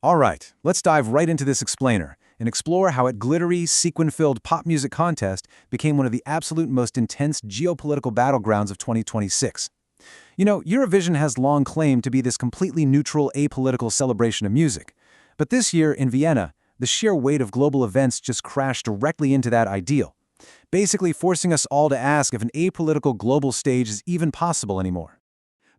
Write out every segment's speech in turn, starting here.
All right, let's dive right into this explainer and explore how a glittery, sequin-filled pop music contest became one of the absolute most intense geopolitical battlegrounds of 2026. You know, Eurovision has long claimed to be this completely neutral, apolitical celebration of music. But this year in Vienna, the sheer weight of global events just crashed directly into that ideal, basically forcing us all to ask if an apolitical global stage is even possible anymore.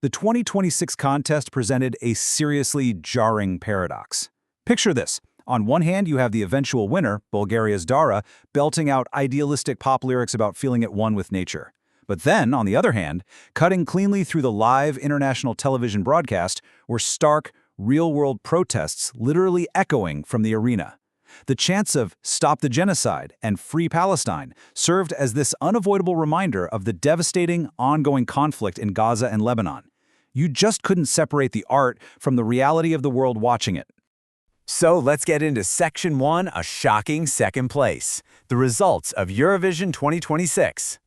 The 2026 contest presented a seriously jarring paradox. Picture this. On one hand, you have the eventual winner, Bulgaria's Dara, belting out idealistic pop lyrics about feeling at one with nature. But then, on the other hand, cutting cleanly through the live international television broadcast were stark, real-world protests literally echoing from the arena. The chants of "Stop the Genocide" and "Free Palestine" served as this unavoidable reminder of the devastating, ongoing conflict in Gaza and Lebanon. You just couldn't separate the art from the reality of the world watching it. So let's get into Section 1, a shocking second place. The results of Eurovision 2026.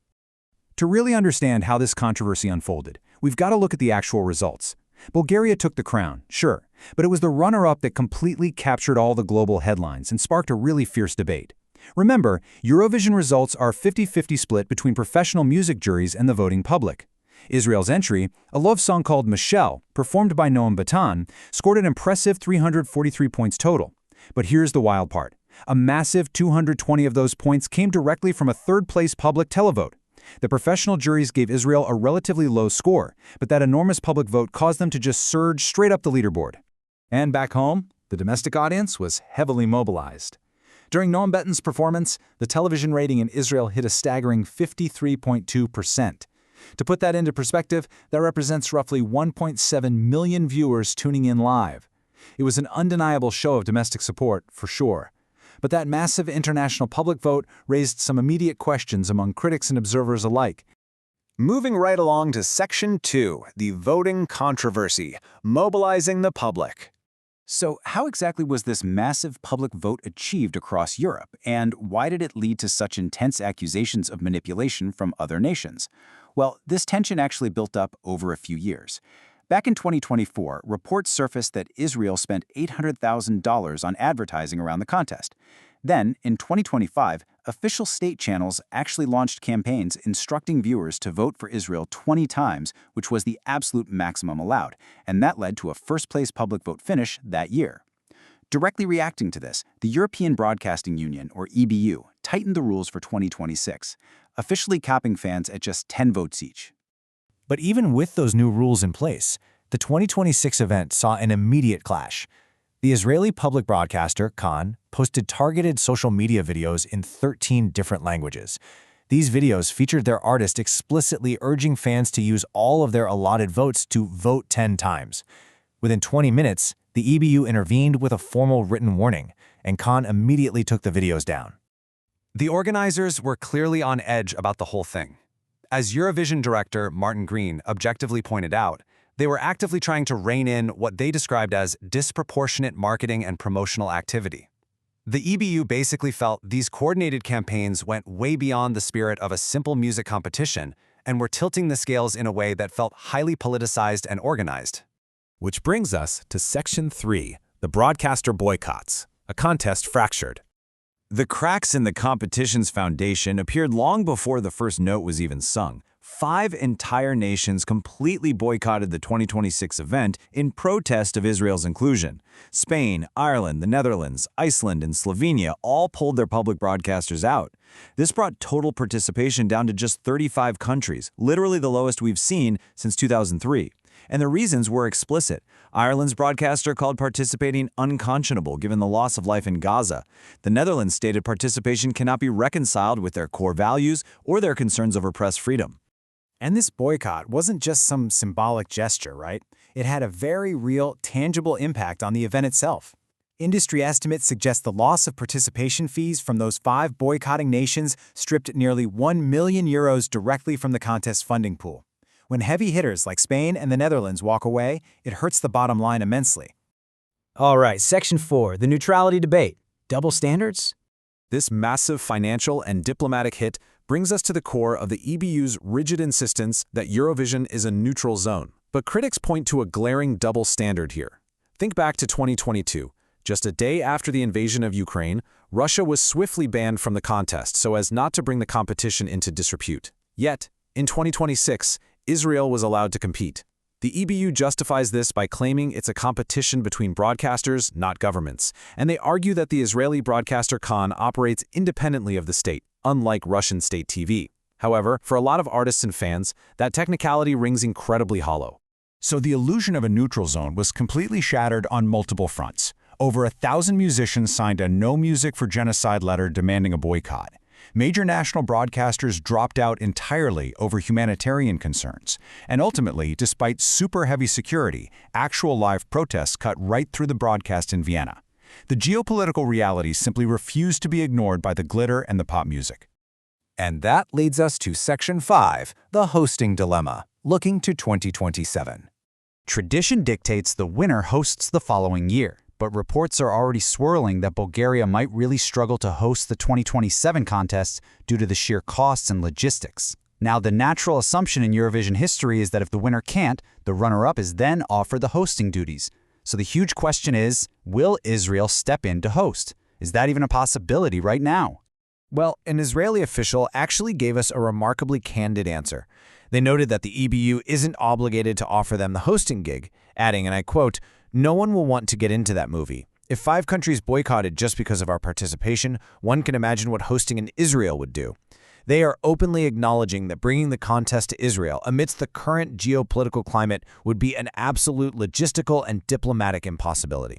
To really understand how this controversy unfolded, we've got to look at the actual results. Bulgaria took the crown, sure, but it was the runner-up that completely captured all the global headlines and sparked a really fierce debate. Remember, Eurovision results are a 50-50 split between professional music juries and the voting public. Israel's entry, a love song called Michelle, performed by Noam Batan, scored an impressive 343 points total. But here's the wild part. A massive 220 of those points came directly from a third-place public televote. The professional juries gave Israel a relatively low score, but that enormous public vote caused them to just surge straight up the leaderboard. And back home, the domestic audience was heavily mobilized. During Noam Batan's performance, the television rating in Israel hit a staggering 53.2%. To put that into perspective, that represents roughly 1.7 million viewers tuning in live. It was an undeniable show of domestic support, for sure. But that massive international public vote raised some immediate questions among critics and observers alike. Moving right along to Section 2, the voting controversy, mobilizing the public. So how exactly was this massive public vote achieved across Europe, and why did it lead to such intense accusations of manipulation from other nations? Well, this tension actually built up over a few years. Back in 2024, reports surfaced that Israel spent $800,000 on advertising around the contest. Then, in 2025, official state channels actually launched campaigns instructing viewers to vote for Israel 20 times, which was the absolute maximum allowed, and that led to a first-place public vote finish that year. Directly reacting to this, the European Broadcasting Union, or EBU, tightened the rules for 2026, officially capping fans at just 10 votes each. But even with those new rules in place, the 2026 event saw an immediate clash. The Israeli public broadcaster, Kan, posted targeted social media videos in 13 different languages. These videos featured their artist explicitly urging fans to use all of their allotted votes to vote 10 times. Within 20 minutes, the EBU intervened with a formal written warning, and Kan immediately took the videos down. The organizers were clearly on edge about the whole thing. As Eurovision director Martin Green objectively pointed out, they were actively trying to rein in what they described as disproportionate marketing and promotional activity. The EBU basically felt these coordinated campaigns went way beyond the spirit of a simple music competition and were tilting the scales in a way that felt highly politicized and organized. Which brings us to Section 3, the broadcaster boycotts, a contest fractured. The cracks in the competition's foundation appeared long before the first note was even sung. 5 entire nations completely boycotted the 2026 event in protest of Israel's inclusion. Spain, Ireland, the Netherlands, Iceland, and Slovenia all pulled their public broadcasters out. This brought total participation down to just 35 countries, literally the lowest we've seen since 2003. And the reasons were explicit. Ireland's broadcaster called participating unconscionable given the loss of life in Gaza. The Netherlands stated participation cannot be reconciled with their core values or their concerns over press freedom. And this boycott wasn't just some symbolic gesture, right? It had a very real, tangible impact on the event itself. Industry estimates suggest the loss of participation fees from those 5 boycotting nations stripped nearly €1 million directly from the contest's funding pool. When heavy hitters like Spain and the Netherlands walk away, it hurts the bottom line immensely. All right, Section 4, the neutrality debate. Double standards? This massive financial and diplomatic hit brings us to the core of the EBU's rigid insistence that Eurovision is a neutral zone. But critics point to a glaring double standard here. Think back to 2022. Just a day after the invasion of Ukraine, Russia was swiftly banned from the contest so as not to bring the competition into disrepute. Yet, in 2026, Israel was allowed to compete. The EBU justifies this by claiming it's a competition between broadcasters, not governments, and they argue that the Israeli broadcaster Khan operates independently of the state, unlike Russian state TV. However, for a lot of artists and fans, that technicality rings incredibly hollow. So the illusion of a neutral zone was completely shattered on multiple fronts. Over 1,000 musicians signed a No Music for Genocide letter demanding a boycott. Major national broadcasters dropped out entirely over humanitarian concerns. And ultimately, despite super heavy security, actual live protests cut right through the broadcast in Vienna. The geopolitical realities simply refused to be ignored by the glitter and the pop music. And that leads us to Section 5, the hosting dilemma, looking to 2027. Tradition dictates the winner hosts the following year, but reports are already swirling that Bulgaria might really struggle to host the 2027 contest due to the sheer costs and logistics. Now, the natural assumption in Eurovision history is that if the winner can't, the runner-up is then offered the hosting duties. So the huge question is, will Israel step in to host? Is that even a possibility right now? Well, an Israeli official actually gave us a remarkably candid answer. They noted that the EBU isn't obligated to offer them the hosting gig, adding, and I quote, "No one will want to get into that movie. If 5 countries boycotted just because of our participation, one can imagine what hosting in Israel would do." They are openly acknowledging that bringing the contest to Israel amidst the current geopolitical climate would be an absolute logistical and diplomatic impossibility.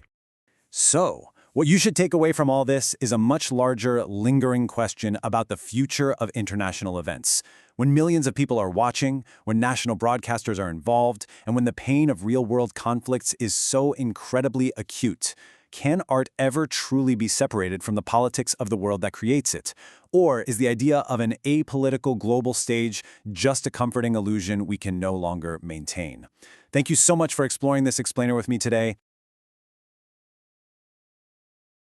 So, what you should take away from all this is a much larger, lingering question about the future of international events. When millions of people are watching, when national broadcasters are involved, and when the pain of real-world conflicts is so incredibly acute, can art ever truly be separated from the politics of the world that creates it? Or is the idea of an apolitical global stage just a comforting illusion we can no longer maintain? Thank you so much for exploring this explainer with me today.